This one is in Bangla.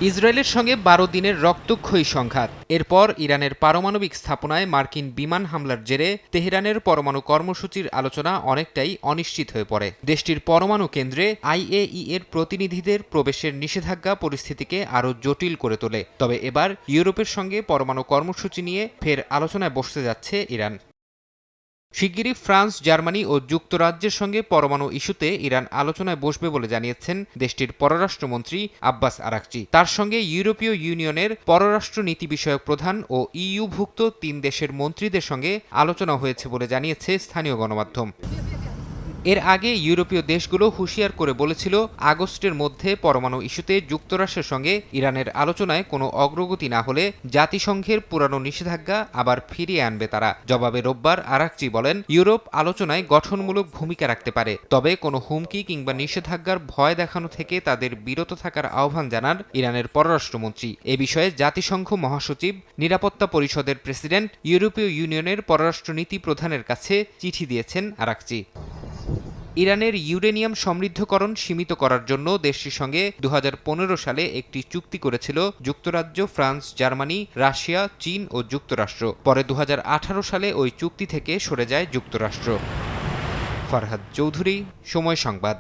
ইসরায়েলের সঙ্গে ১২ দিনের রক্তক্ষয়ী সংঘাত। এরপর ইরানের পারমাণবিক স্থাপনায় মার্কিন বিমান হামলার জেরে তেহরানের পরমাণু কর্মসূচির আলোচনা অনেকটাই অনিশ্চিত হয়ে পড়ে। দেশটির পরমাণু কেন্দ্রে আইএইএ এর প্রতিনিধিদের প্রবেশের নিষেধাজ্ঞা পরিস্থিতিকে আরও জটিল করে তোলে। তবে এবার ইউরোপের সঙ্গে পরমাণু কর্মসূচি নিয়ে ফের আলোচনায় বসতে যাচ্ছে ইরান। শিগগিরই ফ্রান্স, জার্মানি ও যুক্তরাজ্যের সঙ্গে পরমাণু ইস্যুতে ইরান আলোচনায় বসবে বলে জানিয়েছেন দেশটির পররাষ্ট্রমন্ত্রী আব্বাস আরাকচি। তার সঙ্গে ইউরোপীয় ইউনিয়নের পররাষ্ট্র নীতি বিষয়ক প্রধান ও ইইউভুক্ত ৩ দেশের মন্ত্রীদের সঙ্গে আলোচনা হয়েছে বলে জানিয়েছে স্থানীয় গণমাধ্যম। এর আগে ইউরোপীয় দেশগুলো হুঁশিয়ার করে বলেছিল, আগস্টের মধ্যে পরমাণু ইস্যুতে যুক্তরাষ্ট্রের সঙ্গে ইরানের আলোচনায় কোনো অগ্রগতি না হলে জাতিসংঘের পুরানো নিষেধাজ্ঞা আবার ফিরিয়ে আনবে তারা। জবাবে রোববার আরাকচি বলেন, ইউরোপ আলোচনায় গঠনমূলক ভূমিকা রাখতে পারে, তবে কোনো হুমকি কিংবা নিষেধাজ্ঞার ভয় দেখানো থেকে তাদের বিরত থাকার আহ্বান জানান ইরানের পররাষ্ট্রমন্ত্রী। এ বিষয়ে জাতিসংঘ মহাসচিব, নিরাপত্তা পরিষদের প্রেসিডেন্ট, ইউরোপীয় ইউনিয়নের পররাষ্ট্রনীতি প্রধানের কাছে চিঠি দিয়েছেন আরাকচি। ইরানের ইউরেনিয়াম সমৃদ্ধকরণ সীমিত করার জন্য দেশটির সঙ্গে ২০১৫ সালে একটি চুক্তি করেছিল যুক্তরাজ্য, ফ্রান্স, জার্মানি, রাশিয়া, চীন ও যুক্তরাষ্ট্র। পরে ২০১৮ সালে ওই চুক্তি থেকে সরে যায় যুক্তরাষ্ট্র। ফারহাদ চৌধুরী, সময় সংবাদ।